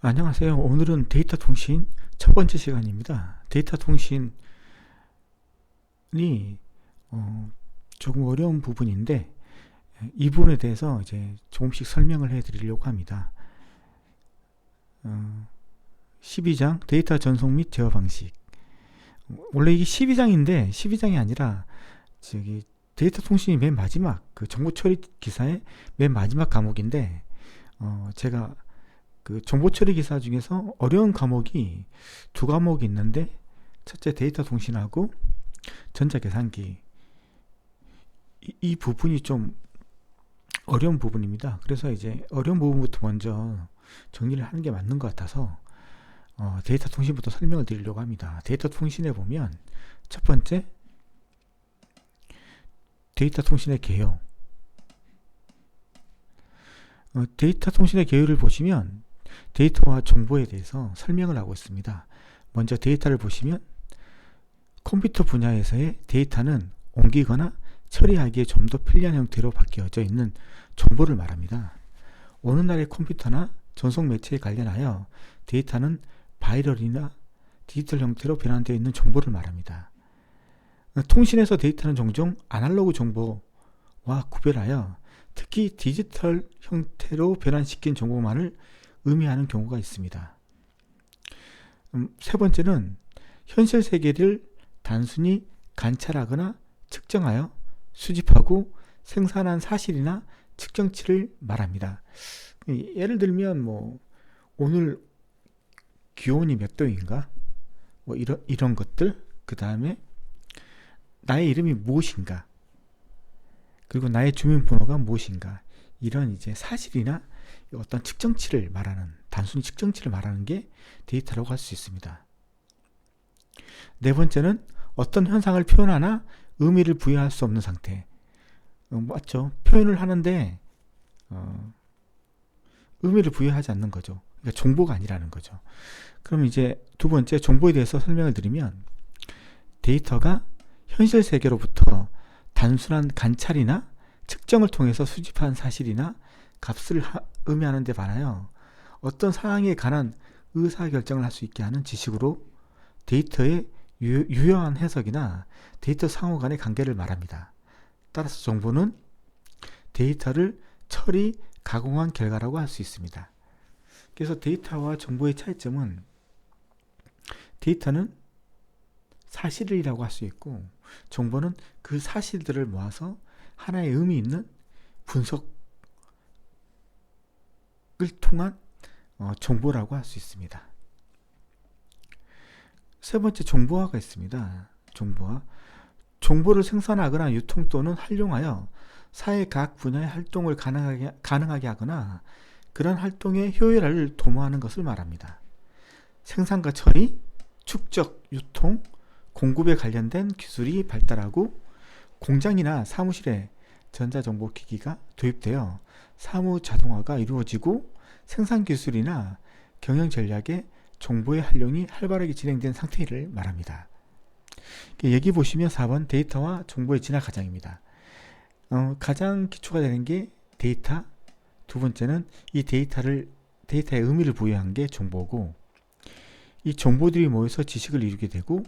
안녕하세요. 오늘은 데이터 통신 첫 번째 시간입니다. 데이터 통신이 조금 어려운 부분인데 이 부분에 대해서 이제 조금씩 설명을 해드리려고 합니다. 12장 데이터 전송 및 제어 방식. 원래 이게 12장인데 12장이 아니라 저기 데이터 통신이 맨 마지막 그 정보 처리 기사의 맨 마지막 과목인데 제가 그 정보 처리 기사 중에서 어려운 과목이 두 과목이 있는데 첫째 데이터 통신하고 전자계산기 이 부분이 좀 어려운 부분입니다. 그래서 이제 어려운 부분부터 먼저 정리를 하는 게 맞는 것 같아서 데이터 통신부터 설명을 드리려고 합니다. 데이터 통신에 보면 첫 번째 데이터 통신의 개요. 데이터 통신의 개요를 보시면 데이터와 정보에 대해서 설명을 하고 있습니다. 먼저 데이터를 보시면 컴퓨터 분야에서의 데이터는 옮기거나 처리하기에 좀 더 편리한 형태로 바뀌어져 있는 정보를 말합니다. 오늘날의 컴퓨터나 전송 매체에 관련하여 데이터는 바이럴이나 디지털 형태로 변환되어 있는 정보를 말합니다. 통신에서 데이터는 종종 아날로그 정보와 구별하여 특히 디지털 형태로 변환시킨 정보만을 의미하는 경우가 있습니다. 세 번째는 현실 세계를 단순히 관찰하거나 측정하여 수집하고 생산한 사실이나 측정치를 말합니다. 예를 들면 오늘 기온이 몇 도인가 이런 것들, 그 다음에 나의 이름이 무엇인가, 그리고 나의 주민번호가 무엇인가, 이런 이제 사실이나 어떤 측정치를 말하는, 단순히 측정치를 말하는 게 데이터라고 할 수 있습니다. 네 번째는 어떤 현상을 표현하나 의미를 부여할 수 없는 상태. 맞죠? 표현을 하는데 의미를 부여하지 않는 거죠. 그러니까 정보가 아니라는 거죠. 그럼 이제 두 번째 정보에 대해서 설명을 드리면 데이터가 현실 세계로부터 단순한 관찰이나 측정을 통해서 수집한 사실이나 값을 의미하는 데 반하여 어떤 상황에 관한 의사결정을 할 수 있게 하는 지식으로 데이터의 유효한 해석이나 데이터 상호 간의 관계를 말합니다. 따라서 정보는 데이터를 처리, 가공한 결과라고 할 수 있습니다. 그래서 데이터와 정보의 차이점은 데이터는 사실이라고 할 수 있고 정보는 그 사실들을 모아서 하나의 의미 있는 분석을 통한 정보라고 할 수 있습니다. 세 번째 정보화가 있습니다. 정보화. 정보를 생산하거나 유통 또는 활용하여 사회 각 분야의 활동을 가능하게 하거나 그런 활동의 효율화를 도모하는 것을 말합니다. 생산과 처리, 축적, 유통, 공급에 관련된 기술이 발달하고 공장이나 사무실에 전자정보기기가 도입되어 사무 자동화가 이루어지고 생산기술이나 경영전략에 정보의 활용이 활발하게 진행된 상태를 말합니다. 여기 보시면 4번 데이터와 정보의 진화 과정입니다. 가장 기초가 되는 게 데이터, 두 번째는 이 데이터의 의미를 부여한 게 정보고, 이 정보들이 모여서 지식을 이루게 되고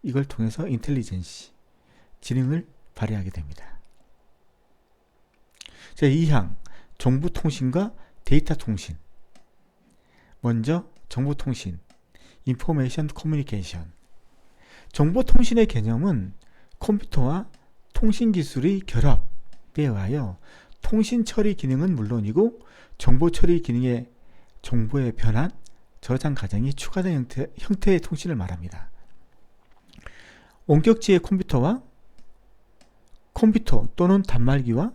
이걸 통해서 인텔리전시, 지능을 발휘하게 됩니다. 제2항 정보통신과 데이터 통신. 먼저 정보통신, 인포메이션 커뮤니케이션. 정보통신의 개념은 컴퓨터와 통신기술의 결합에 의하여 통신 처리 기능은 물론이고 정보 처리 기능의 정보의 변환, 저장 과정이 추가된 형태의 통신을 말합니다. 원격지의 컴퓨터 또는 단말기와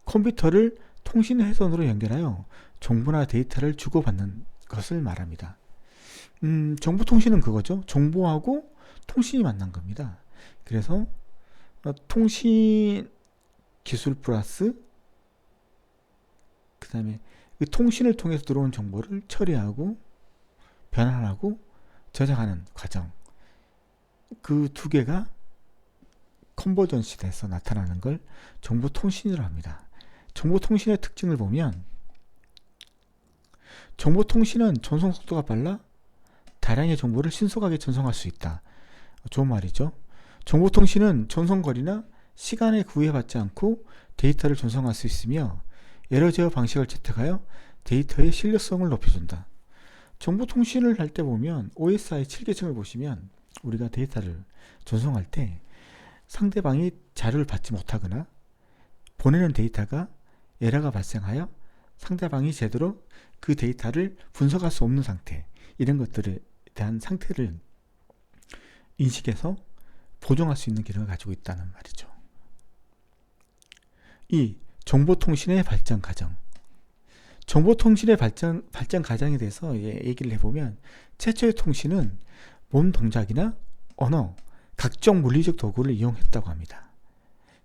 컴퓨터를 통신 회선으로 연결하여 정보나 데이터를 주고받는 것을 말합니다. 정보통신은 그거죠. 정보하고 통신이 만난 겁니다. 그래서 통신 기술 플러스 그 다음에 그 통신을 통해서 들어온 정보를 처리하고 변환하고 저장하는 과정, 그 두 개가 컨버전시 돼서 나타나는 걸 정보통신이라고 합니다. 정보통신의 특징을 보면 정보통신은 전송 속도가 빨라 다량의 정보를 신속하게 전송할 수 있다. 좋은 말이죠. 정보통신은 전송거리나 시간에 구애받지 않고 데이터를 전송할 수 있으며 에러 제어 방식을 채택하여 데이터의 신뢰성을 높여준다. 정보통신을 할 때 보면 OSI 7계층을 보시면 우리가 데이터를 전송할 때 상대방이 자료를 받지 못하거나 보내는 데이터가 에러가 발생하여 상대방이 제대로 그 데이터를 분석할 수 없는 상태, 이런 것들에 대한 상태를 인식해서 보정할 수 있는 기능을 가지고 있다는 말이죠. 이 정보통신의 발전 과정. 정보통신의 발전 과정에 대해서 얘기를 해보면 최초의 통신은 몸 동작이나 언어, 각종 물리적 도구를 이용했다고 합니다.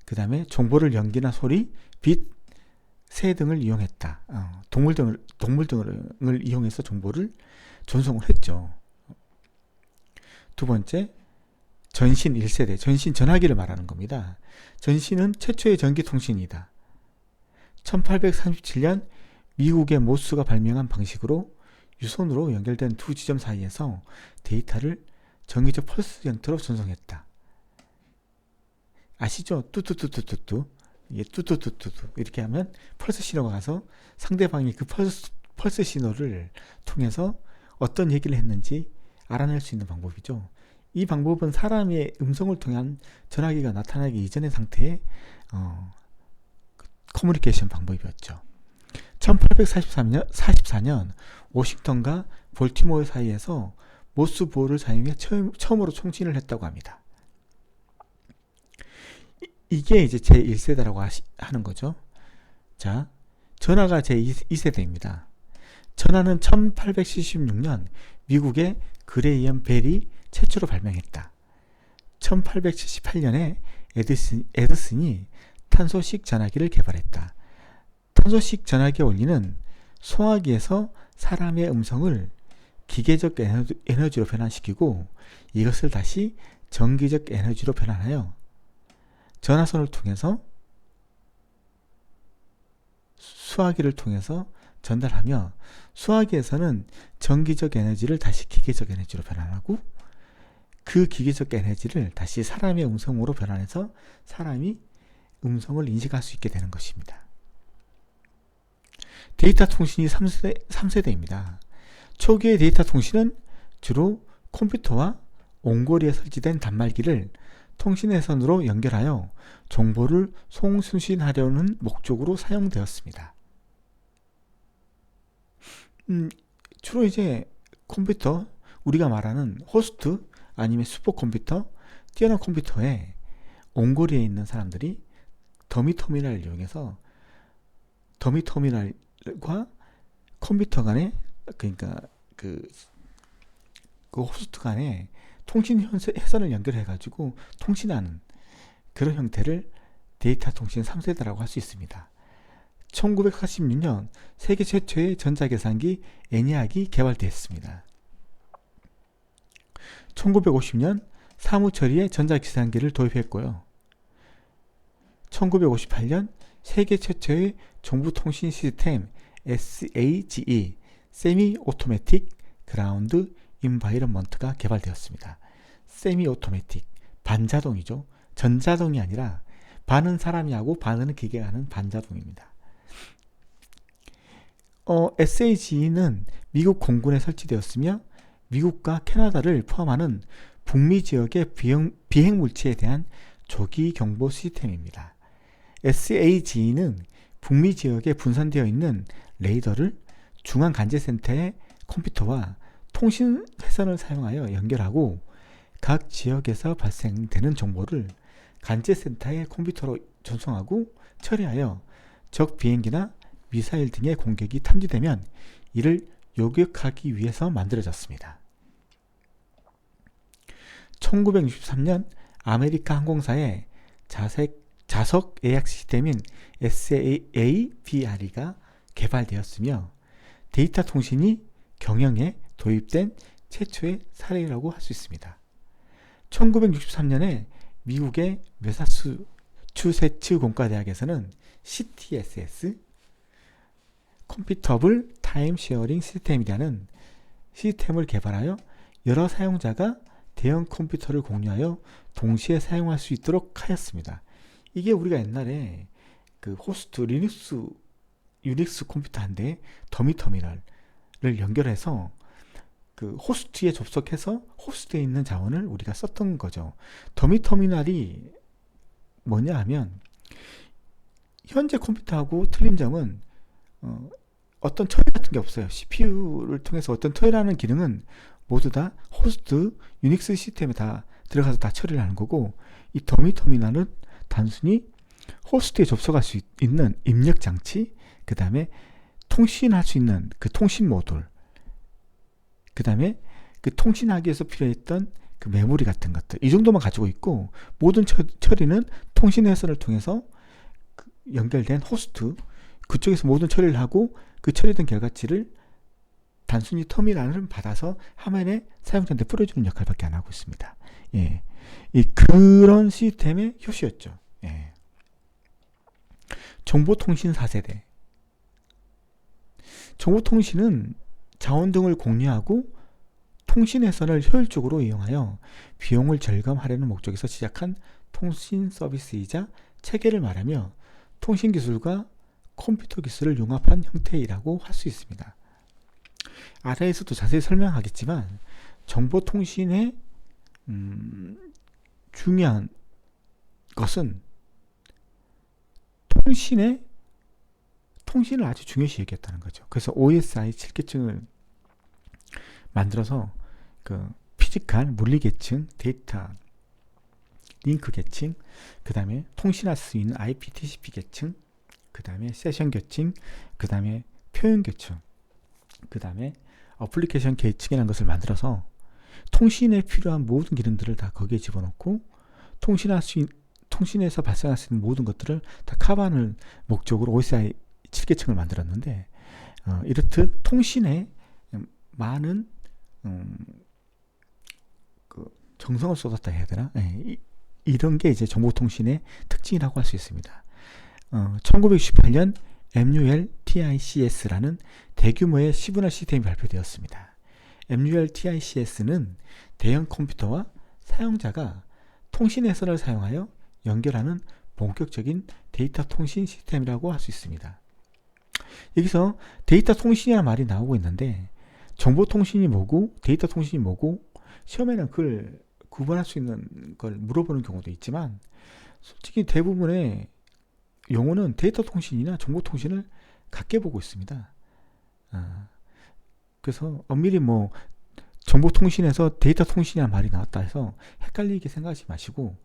그 다음에 정보를 연기나 소리, 빛, 새 등을 이용했다. 동물 등을 이용해서 정보를 전송을 했죠. 두 번째, 전신 1세대, 전신 전화기를 말하는 겁니다. 전신은 최초의 전기통신이다. 1837년 미국의 모스가 발명한 방식으로 유선으로 연결된 두 지점 사이에서 데이터를 정기적 펄스 형태로 전송했다. 아시죠? 뚜뚜뚜뚜뚜뚜. 이게 뚜뚜뚜뚜뚜. 이렇게 하면 펄스 신호가 가서 상대방이 그 펄스 신호를 통해서 어떤 얘기를 했는지 알아낼 수 있는 방법이죠. 이 방법은 사람의 음성을 통한 전화기가 나타나기 이전의 상태의 커뮤니케이션 방법이었죠. 1844년 워싱턴과 볼티모어 사이에서 모스 부호를 사용해 처음으로 통신을 했다고 합니다. 이게 이제 제1세대라고 하는 거죠. 자, 전화가 제2세대입니다. 전화는 1876년 미국의 그레이엄 벨이 최초로 발명했다. 1878년에 에디슨이 탄소식 전화기를 개발했다. 탄소식 전화기의 원리는 송화기에서 사람의 음성을 기계적 에너지로 변환시키고 이것을 다시 전기적 에너지로 변환하여 전화선을 통해서 수화기를 통해서 전달하며 수화기에서는 전기적 에너지를 다시 기계적 에너지로 변환하고 그 기계적 에너지를 다시 사람의 음성으로 변환해서 사람이 음성을 인식할 수 있게 되는 것입니다. 데이터 통신이 3세대입니다. 초기의 데이터 통신은 주로 컴퓨터와 온거리에 설치된 단말기를 통신회선으로 연결하여 정보를 송수신하려는 목적으로 사용되었습니다. 주로 이제 컴퓨터, 우리가 말하는 호스트 아니면 슈퍼컴퓨터, 뛰어난 컴퓨터에 온거리에 있는 사람들이 더미터미널을 이용해서 더미터미널과 컴퓨터 간에, 그러니까 그 호스트 간에 통신 회선을 연결해 가지고 통신하는 그런 형태를 데이터 통신 3세대라고 할 수 있습니다. 1946년 세계 최초의 전자계산기 ENIAC이 개발되었습니다. 1950년 사무처리에 전자계산기를 도입했고요. 1958년 세계 최초의 정보통신 시스템 SAGE 세미 오토매틱 그라운드 인바이런먼트가 개발되었습니다. 세미 오토매틱, 반자동이죠. 전자동이 아니라 반은 사람이 하고 반은 기계가 하는 반자동입니다. SAGE는 미국 공군에 설치되었으며 미국과 캐나다를 포함하는 북미 지역의 비행 물체에 대한 조기 경보 시스템입니다. SAGE는 북미 지역에 분산되어 있는 레이더를 중앙 관제센터의 컴퓨터와 통신 회선을 사용하여 연결하고 각 지역에서 발생되는 정보를 관제센터의 컴퓨터로 전송하고 처리하여 적 비행기나 미사일 등의 공격이 탐지되면 이를 요격하기 위해서 만들어졌습니다. 1963년 아메리카 항공사의 자석 예약 시스템인 SABRE가 개발되었으며 데이터 통신이 경영에 도입된 최초의 사례라고 할 수 있습니다. 1963년에 미국의 매사추세츠 공과대학에서는 CTSS 컴피터블 타임 쉐어링 시스템이라는 시스템을 개발하여 여러 사용자가 대형 컴퓨터를 공유하여 동시에 사용할 수 있도록 하였습니다. 이게 우리가 옛날에 그 호스트 유닉스 컴퓨터 한 대에 더미 터미널을 연결해서 그 호스트에 접속해서 호스트에 있는 자원을 우리가 썼던 거죠. 더미 터미널이 뭐냐 하면 현재 컴퓨터하고 틀린 점은 어떤 처리 같은 게 없어요. CPU를 통해서 어떤 처리하는 기능은 모두 다 호스트 유닉스 시스템에 다 들어가서 다 처리를 하는 거고, 이 더미 터미널은 단순히 호스트에 접속할 수 있는 입력 장치, 그 다음에 통신할 수 있는 그 통신 모듈, 그 다음에 그 통신하기 위해서 필요했던 그 메모리 같은 것들, 이 정도만 가지고 있고, 모든 처리는 통신 회선을 통해서 연결된 호스트 그쪽에서 모든 처리를 하고, 그 처리된 결과치를 단순히 터미널을 받아서 화면에 사용자한테 뿌려주는 역할밖에 안 하고 있습니다. 예, 그런 시스템의 효시였죠. 예. 정보통신 4세대. 정보통신은 자원 등을 공유하고 통신 회선을 효율적으로 이용하여 비용을 절감하려는 목적에서 시작한 통신 서비스이자 체계를 말하며 통신 기술과 컴퓨터 기술을 융합한 형태이라고 할 수 있습니다. 아래에서도 자세히 설명하겠지만 정보통신의 중요한 것은 통신을 아주 중요시 여겼다는 거죠. 그래서 OSI 7계층을 만들어서 그 피지컬 물리 계층, 데이터 링크 계층, 그 다음에 통신할 수 있는 IP TCP 계층, 그 다음에 세션 계층, 그 다음에 표현 계층, 그 다음에 어플리케이션 계층이라는 것을 만들어서 통신에 필요한 모든 기능들을 다 거기에 집어넣고 통신에서 발생할 수 있는 모든 것들을 다 커버하는 목적으로 OSI 7계층을 만들었는데, 이렇듯 통신에 많은 그 정성을 쏟았다 해야 되나? 이런 게 이제 정보통신의 특징이라고 할 수 있습니다. 1968년 MUL-TICS라는 대규모의 시그널 시스템이 발표되었습니다. MUL-TICS는 대형 컴퓨터와 사용자가 통신 회선을 사용하여 연결하는 본격적인 데이터 통신 시스템이라고 할 수 있습니다. 여기서 데이터 통신이라는 말이 나오고 있는데, 정보통신이 뭐고 데이터 통신이 뭐고 시험에는 그걸 구분할 수 있는 걸 물어보는 경우도 있지만, 솔직히 대부분의 용어는 데이터 통신이나 정보통신을 같게 보고 있습니다. 그래서 엄밀히 뭐 정보통신에서 데이터 통신이라는 말이 나왔다 해서 헷갈리게 생각하지 마시고,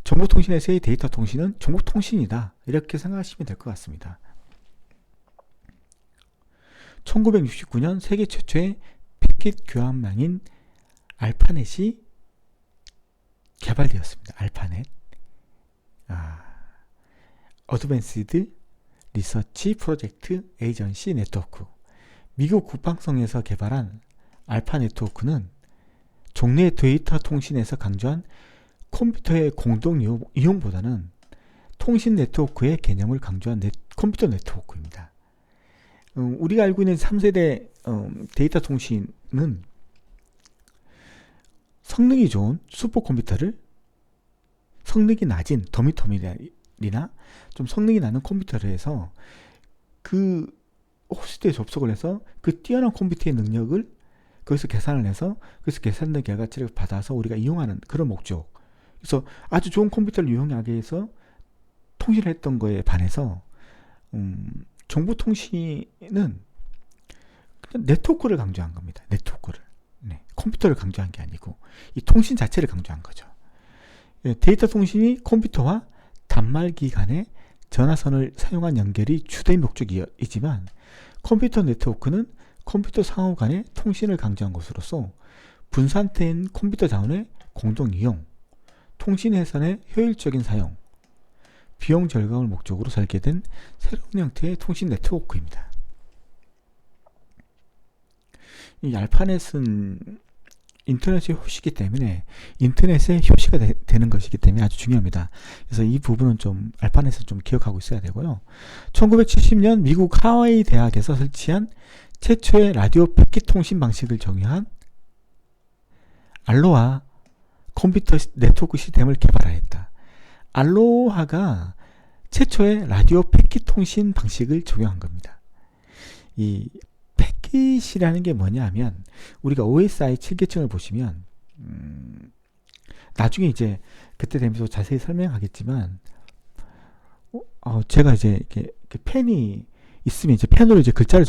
정보통신에서의 데이터 통신은 정보통신이다, 이렇게 생각하시면 될 것 같습니다. 1969년 세계 최초의 패킷 교환망인 알파넷이 개발되었습니다. 알파넷. 어드밴스드 리서치 프로젝트 에이전시 네트워크. 미국 국방성에서 개발한 알파 네트워크는 종래 데이터 통신에서 강조한 컴퓨터의 공동 이용보다는 통신 네트워크의 개념을 강조한 컴퓨터 네트워크입니다. 우리가 알고 있는 3세대 데이터 통신은 성능이 좋은 슈퍼컴퓨터를 성능이 낮은 더미 터미널이나 좀 성능이 낮은 컴퓨터를 해서 그 호스트에 접속을 해서 그 뛰어난 컴퓨터의 능력을 거기서 계산을 해서 그래서 계산된 결과치를 받아서 우리가 이용하는 그런 목적. 그래서 아주 좋은 컴퓨터를 이용하기 위해서 통신을 했던 거에 반해서 정보통신은 그냥 네트워크를 강조한 겁니다. 네트워크를. 컴퓨터를 강조한 게 아니고 이 통신 자체를 강조한 거죠. 데이터 통신이 컴퓨터와 단말기 간의 전화선을 사용한 연결이 주된 목적이지만, 컴퓨터 네트워크는 컴퓨터 상호 간의 통신을 강조한 것으로서 분산된 컴퓨터 자원의 공동 이용, 통신 회선의 효율적인 사용, 비용 절감을 목적으로 설계된 새로운 형태의 통신 네트워크입니다. 이 알파넷은 인터넷의 효시이기 때문에 인터넷의 효시가 되는 것이기 때문에 아주 중요합니다. 그래서 이 부분은 좀 알판에서 좀 기억하고 있어야 되고요. 1970년 미국 하와이 대학에서 설치한 최초의 라디오 패킷 통신 방식을 적용한 알로하 컴퓨터 네트워크 시스템을 개발하였다. 알로하가 최초의 라디오 패킷 통신 방식을 적용한 겁니다. 이 패킷이라는 게 뭐냐 하면 우리가 OSI 7계층을 보시면 나중에 이제 그때 되면서 자세히 설명하겠지만 제가 이제 이렇게 펜이 있으면 이제 펜으로 이제 글자를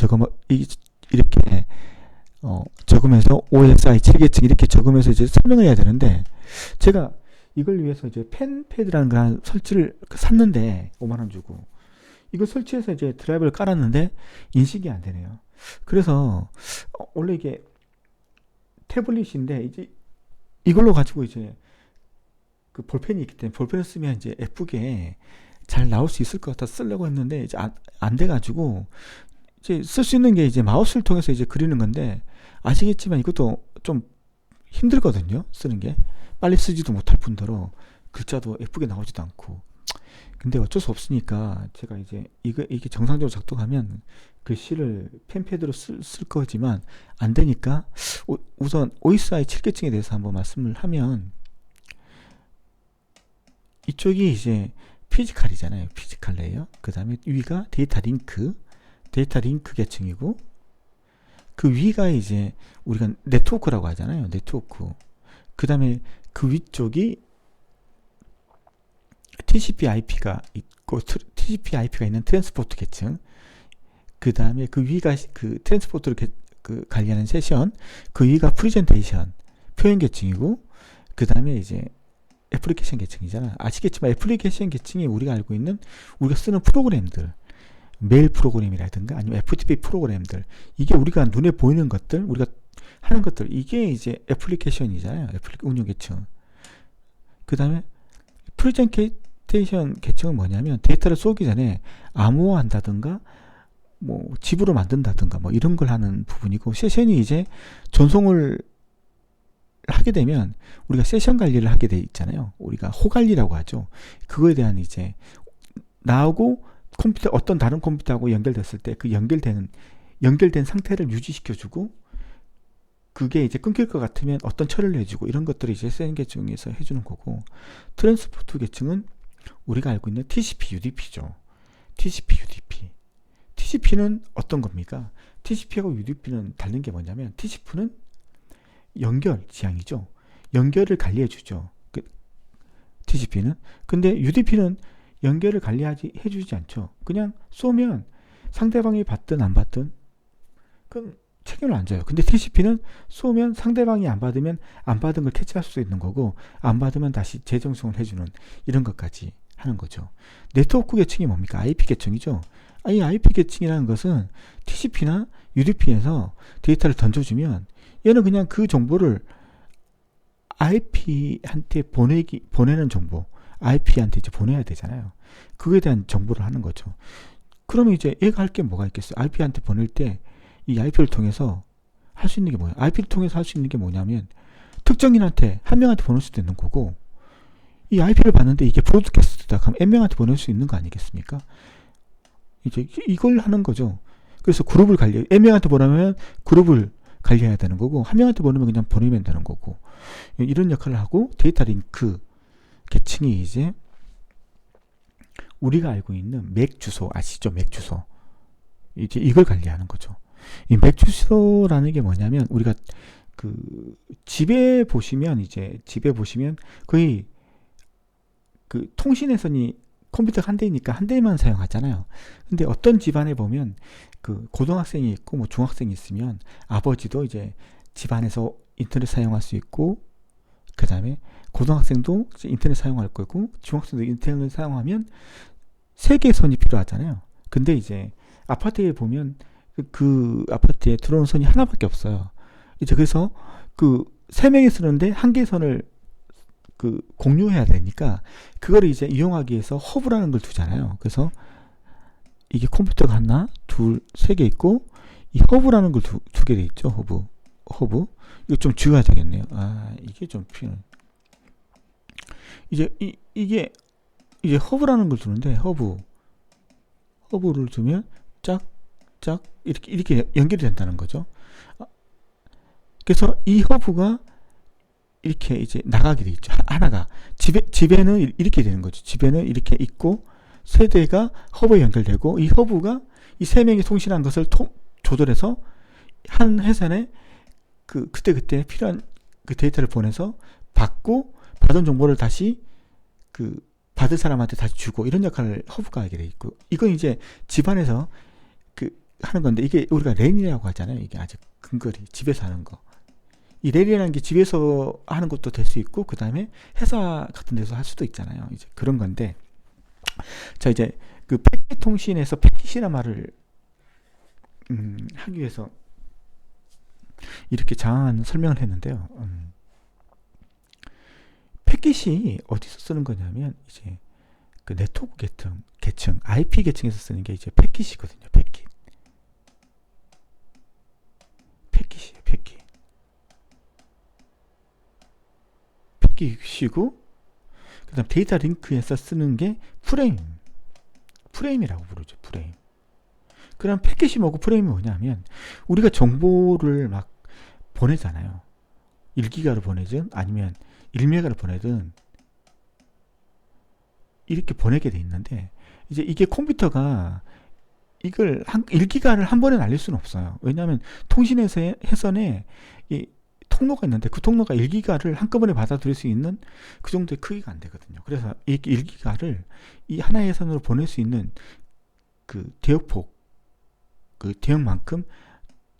이렇게 적으면서 OSI 7계층 이렇게 적으면서 이제 설명을 해야 되는데 제가 이걸 위해서 이제 펜패드라는 걸 설치를 샀는데 5만원 주고 이거 설치해서 이제 드라이브를 깔았는데 인식이 안 되네요. 그래서 원래 이게 태블릿인데 이제 이걸로 가지고 이제 그 볼펜이 있기 때문에 볼펜을 쓰면 이제 예쁘게 잘 나올 수 있을 것 같아서 쓰려고 했는데 이제 안 돼가지고 이제 쓸 수 있는 게 이제 마우스를 통해서 이제 그리는 건데 아시겠지만 이것도 좀 힘들거든요. 쓰는 게 빨리 쓰지도 못할 뿐더러 글자도 예쁘게 나오지도 않고. 근데 어쩔 수 없으니까 제가 이제 이게 정상적으로 작동하면 글씨를 펜패드로 쓸 거지만 안 되니까 우선 OSI 7계층에 대해서 한번 말씀을 하면 이쪽이 이제 피지컬이잖아요. 피지컬 레이어. 그 다음에 위가 데이터 링크 계층이고 그 위가 이제 우리가 네트워크라고 하잖아요. 네트워크. 그 다음에 그 위쪽이 TCP/IP가 있고 TCP/IP가 있는 트랜스포트 계층. 그 다음에 그 위가 그 트랜스포트를 관리하는 세션. 그 위가 프레젠테이션 표현 계층이고 그 다음에 이제 애플리케이션 계층이잖아. 아시겠지만 애플리케이션 계층이 우리가 알고 있는 우리가 쓰는 프로그램들 메일 프로그램이라든가 아니면 FTP 프로그램들 이게 우리가 눈에 보이는 것들 우리가 하는 것들 이게 이제 애플리케이션이잖아요. 운영 계층. 그 다음에 프레젠테이션 계층은 뭐냐면 데이터를 쏘기 전에 암호화한다든가 뭐 집으로 만든다든가 뭐 이런 걸 하는 부분이고 세션이 이제 전송을 하게 되면 우리가 세션 관리를 하게 돼 있잖아요. 우리가 호관리라고 하죠. 그거에 대한 이제 나하고 컴퓨터 어떤 다른 컴퓨터하고 연결됐을 때 그 연결된 상태를 유지시켜주고 그게 이제 끊길 것 같으면 어떤 처리를 해주고 이런 것들을 이제 세션 계층에서 해주는 거고 트랜스포트 계층은 우리가 알고 있는 TCP UDP죠. TCP는 어떤 겁니까? TCP하고 UDP는 다른 게 뭐냐면 TCP는 연결 지향이죠. 연결을 관리해주죠. TCP는. 근데 UDP는 연결을 해주지 않죠. 그냥 쏘면 상대방이 받든 안 받든 그건 책임을 안 져요. 근데 TCP는 쏘면 상대방이 안 받으면 안 받은 걸 캐치할 수 있는 거고 안 받으면 다시 재정송을 해주는 이런 것까지 하는 거죠. 네트워크 계층이 뭡니까? IP 계층이죠. 이 IP 계층이라는 것은 TCP나 UDP에서 데이터를 던져주면 얘는 그냥 그 정보를 IP한테 보내는 정보, IP한테 이제 보내야 되잖아요. 그거에 대한 정보를 하는 거죠. 그러면 이제 얘가 할 게 뭐가 있겠어요? IP한테 보낼 때 이 IP를 통해서 할 수 있는 게 뭐예요? IP를 통해서 할 수 있는 게 뭐냐면 특정인한테 한 명한테 보낼 수도 있는 거고 이 IP를 봤는데 이게 브로드캐스트다. 그럼 N명한테 보낼 수 있는 거 아니겠습니까? 이제 이걸 하는 거죠. 그래서 그룹을 N명한테 보내면 그룹을 관리해야 되는 거고 한 명한테 보내면 그냥 보내면 되는 거고 이런 역할을 하고 데이터 링크 계층이 이제 우리가 알고 있는 맥 주소 아시죠? 맥 주소 이제 이걸 관리하는 거죠. 이 맥 주소라는 게 뭐냐면 우리가 그 집에 보시면 거의 그 통신회선이 컴퓨터 한 대이니까 한 대만 사용하잖아요. 근데 어떤 집안에 보면 그 고등학생이 있고 뭐 중학생이 있으면 아버지도 이제 집안에서 인터넷 사용할 수 있고 그 다음에 고등학생도 인터넷 사용할 거고 중학생도 인터넷 사용하면 세 개의 선이 필요하잖아요. 근데 이제 아파트에 보면 그 아파트에 들어온 선이 하나밖에 없어요. 이제 그래서 그 세 명이 쓰는데 한 개의 선을 그 공유해야 되니까 그거를 이제 이용하기 위해서 허브라는 걸 두잖아요. 그래서 이게 컴퓨터가 하나, 둘, 세 개 있고 이 허브라는 걸 두 개 돼 있죠. 허브 이거 좀 지워야 되겠네요. 이게 좀 필요. 이제 이게 이제 허브라는 걸 주는데 허브를 주면 짝짝 이렇게 연결이 된다는 거죠. 그래서 이 허브가 이렇게 이제 나가게 돼 있죠. 하나가 집에는 이렇게 되는 거죠. 집에는 이렇게 있고 세 대가 허브에 연결되고 이 허브가 이 세 명이 통신한 것을 조절해서 한 회선에 그때 필요한 그 데이터를 보내서 받고 받은 정보를 다시 받을 사람한테 다시 주고 이런 역할을 허브가 하게 돼 있고 이건 이제 집안에서 하는 건데 이게 우리가 랜이라고 하잖아요. 이게 아주 근거리 집에서 하는 거. 이 랜이라는 게 집에서 하는 것도 될 수 있고 그 다음에 회사 같은 데서 할 수도 있잖아요. 이제 그런 건데 자 이제 패킷 통신에서 패킷이라는 말을 하기 위해서 이렇게 장황한 설명을 했는데요. 패킷이 어디서 쓰는 거냐면 이제 네트워크 계층 IP 계층에서 쓰는 게 이제 패킷이거든요. 패킷이고 그다음 데이터 링크에서 쓰는 게 프레임이라고 부르죠. 프레임. 그럼 패킷이 뭐고 프레임이 뭐냐면 우리가 정보를 막 보내잖아요. 1기가로 보내든 아니면 1메가로 보내든 이렇게 보내게 돼 있는데 이제 이게 컴퓨터가 이걸 1기가를 한 번에 날릴 수는 없어요. 왜냐하면 통신회선에 이 통로가 있는데 그 통로가 1기가를 한꺼번에 받아들일 수 있는 그 정도의 크기가 안 되거든요. 그래서 이 1기가를 이 하나의 회선으로 보낼 수 있는 대역폭 대역만큼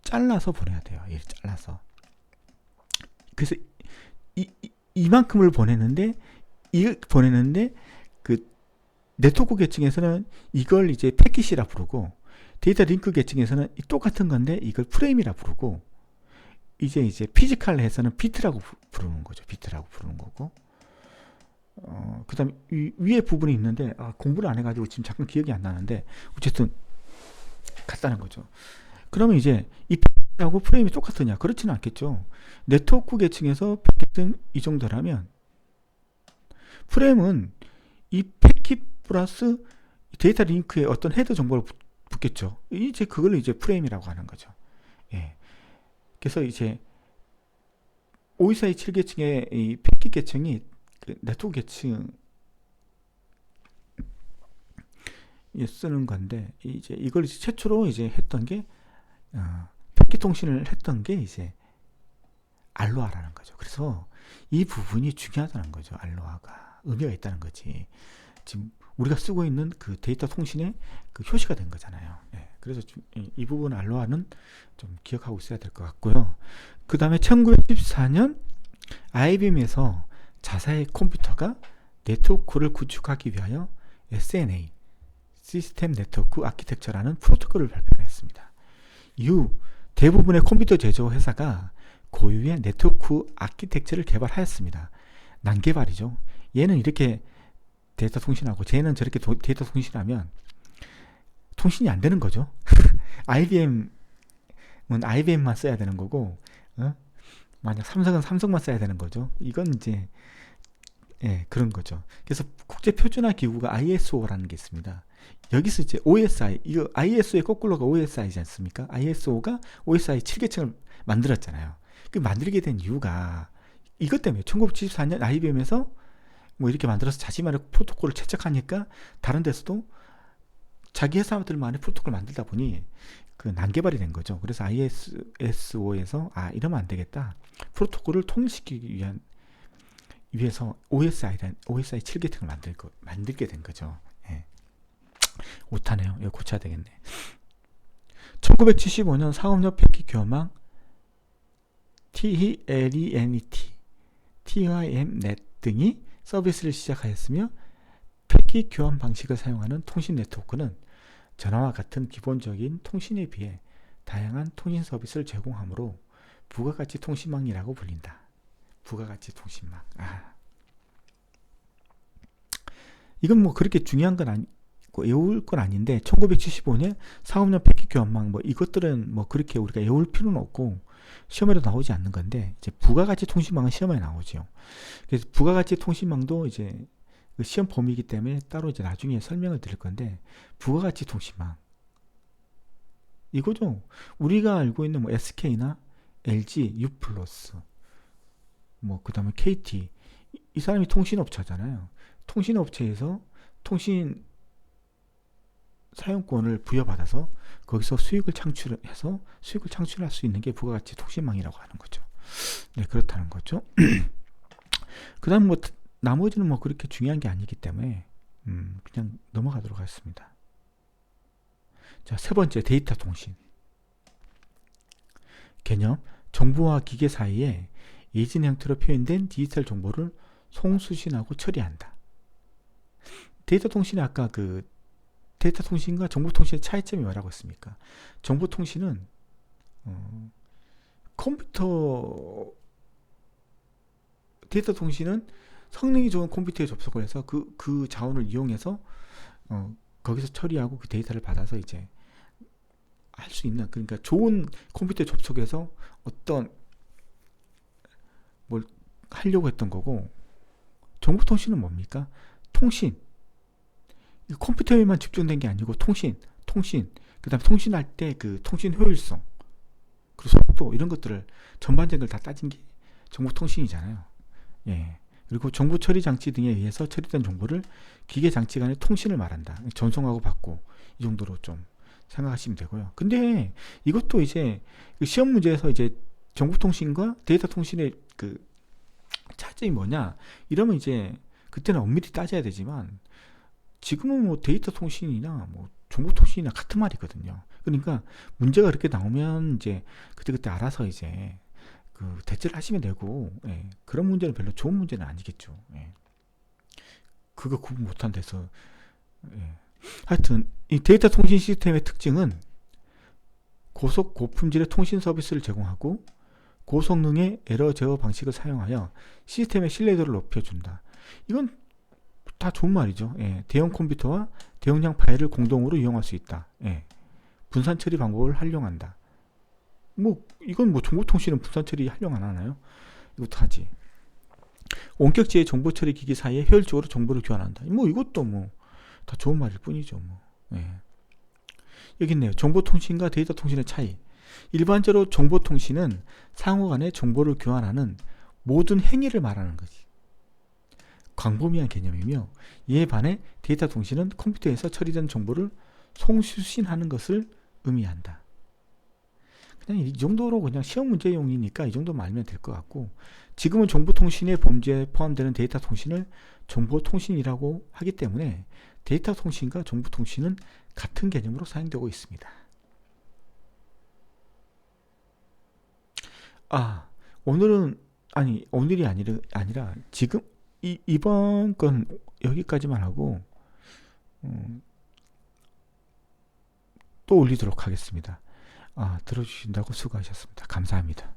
잘라서 보내야 돼요. 잘라서. 그래서 이만큼을 보내는데 네트워크 계층에서는 이걸 이제 패킷이라 부르고 데이터 링크 계층에서는 똑같은 건데 이걸 프레임이라 부르고 이제 피지컬에서는 비트라고 부르는 거죠. 비트라고 부르는 거고 그다음 위에 부분이 있는데 공부를 안 해가지고 지금 잠깐 기억이 안 나는데 어쨌든 같다는 거죠. 그러면 이제 이 패킷하고 프레임이 똑같으냐? 그렇지는 않겠죠. 네트워크 계층에서 패킷은 이 정도라면 프레임은 이 패킷 플러스 데이터 링크에 어떤 헤더 정보를 붙겠죠. 이제 그걸 이제 프레임이라고 하는 거죠. 예. 그래서 이제 5242 7계층의 이 패킷 계층이 네트워크 계층 쓰는 건데 이제 이걸 이제 최초로 이제 했던 게 패킷 통신을 했던 게 이제 알로하라는 거죠. 그래서 이 부분이 중요하다는 거죠. 알로하가 의미가 있다는 거지. 지금 우리가 쓰고 있는 데이터 통신의 효시가 된 거잖아요. 네, 그래서 이 부분 알로하는 좀 기억하고 있어야 될 것 같고요. 그 다음에 1914년 IBM에서 자사의 컴퓨터가 네트워크를 구축하기 위하여 SNA 시스템 네트워크 아키텍처라는 프로토콜을 발표했습니다. 이후 대부분의 컴퓨터 제조 회사가 고유의 네트워크 아키텍처를 개발하였습니다. 난개발이죠. 얘는 이렇게 데이터 통신하고 쟤는 저렇게 데이터 통신하면 통신이 안 되는 거죠. IBM은 IBM만 써야 되는 거고 만약 삼성은 삼성만 써야 되는 거죠. 이건 이제 그런 거죠. 그래서 국제 표준화 기구가 ISO라는 게 있습니다. 여기서 이제 OSI, 이거 ISO의 거꾸로가 OSI지 않습니까? ISO가 OSI 7계층을 만들었잖아요. 그 만들게 된 이유가 이것 때문에 1974년 IBM에서 뭐 이렇게 만들어서 자신만의 프로토콜을 채택하니까 다른 데서도 자기 회사들만의 프로토콜을 만들다 보니 난개발이 된 거죠. 그래서 ISO에서 이러면 안 되겠다. 프로토콜을 통일시키기 위해서 OSI 7계층을 만들게 된 거죠. 오타네요. 이거 고쳐야 되겠네. 1975년 상업용 패킷 교환망 TLENET, TIMnet 등이 서비스를 시작하였으며 패킷 교환 방식을 사용하는 통신 네트워크는 전화와 같은 기본적인 통신에 비해 다양한 통신 서비스를 제공하므로 부가가치 통신망이라고 불린다. 부가가치 통신망. 이건 뭐 그렇게 중요한 건 아니고 외울 건 아닌데 1975년 상업용 패킷 교환망 뭐 이것들은 뭐 그렇게 우리가 외울 필요는 없고 시험에도 나오지 않는 건데, 이제 부가가치 통신망은 시험에 나오죠. 그래서 부가가치 통신망도 이제 그 시험 범위이기 때문에 따로 이제 나중에 설명을 드릴 건데, 부가가치 통신망 이거죠. 우리가 알고 있는 뭐 SK나 LG, U+, 뭐 그다음에 KT, 이 사람이 통신업체잖아요. 통신업체에서 통신 사용권을 부여받아서 거기서 수익을 창출할 수 있는 게 부가가치 통신망이라고 하는 거죠. 네, 그렇다는 거죠. 그다음 뭐 나머지는 뭐 그렇게 중요한 게 아니기 때문에 그냥 넘어가도록 하겠습니다. 자, 세 번째, 데이터 통신 개념. 정보와 기계 사이에 예진 형태로 표현된 디지털 정보를 송수신하고 처리한다. 데이터 통신이 아까 그 데이터 통신과 정보 통신의 차이점이 뭐라고 했습니까? 정보 통신은 컴퓨터, 데이터 통신은 성능이 좋은 컴퓨터에 접속을 해서 그 자원을 이용해서 거기서 처리하고 그 데이터를 받아서 이제 할 수 있는, 그러니까 좋은 컴퓨터에 접속해서 어떤 뭘 하려고 했던 거고, 정보 통신은 뭡니까? 통신. 컴퓨터에만 집중된 게 아니고 통신, 그 다음에 통신할 때 그 통신 효율성, 그리고 속도, 이런 것들을 전반적인 걸 다 따진 게 정보 통신이잖아요. 예. 그리고 정보 처리 장치 등에 의해서 처리된 정보를 기계 장치 간의 통신을 말한다. 전송하고 받고, 이 정도로 좀 생각하시면 되고요. 근데 이것도 이제 시험 문제에서 이제 정보 통신과 데이터 통신의 그 차이점이 뭐냐, 이러면 이제 그때는 엄밀히 따져야 되지만, 지금은 뭐 데이터 통신이나 뭐 정보 통신이나 같은 말이거든요. 그러니까 문제가 그렇게 나오면 이제 그때 알아서 이제 그 대처를 하시면 되고, 예, 그런 문제는 별로 좋은 문제는 아니겠죠. 예. 그거 구분 못한 데서, 예. 하여튼 이 데이터 통신 시스템의 특징은 고속 고품질의 통신 서비스를 제공하고 고성능의 에러 제어 방식을 사용하여 시스템의 신뢰도를 높여준다. 이건 다 좋은 말이죠. 예. 대형 컴퓨터와 대용량 파일을 공동으로 이용할 수 있다. 예. 분산 처리 방법을 활용한다. 뭐 이건 뭐 정보통신은 분산 처리 활용 안 하나요? 이것도 하지. 원격지의 정보 처리 기기 사이에 효율적으로 정보를 교환한다. 뭐 이것도 뭐 다 좋은 말일 뿐이죠. 뭐. 예. 여기 있네요. 정보통신과 데이터 통신의 차이. 일반적으로 정보통신은 상호 간에 정보를 교환하는 모든 행위를 말하는 거지. 광범위한 개념이며, 이에 반해 데이터 통신은 컴퓨터에서 처리된 정보를 송수신하는 것을 의미한다. 그냥 이 정도로 그냥 시험 문제용이니까 이 정도만 알면 될 것 같고, 지금은 정보통신의 범죄에 포함되는 데이터 통신을 정보통신이라고 하기 때문에 데이터 통신과 정보통신은 같은 개념으로 사용되고 있습니다. 오늘이 아니라 지금 이번 건 여기까지만 하고 또 올리도록 하겠습니다. 들어주신다고 수고하셨습니다. 감사합니다.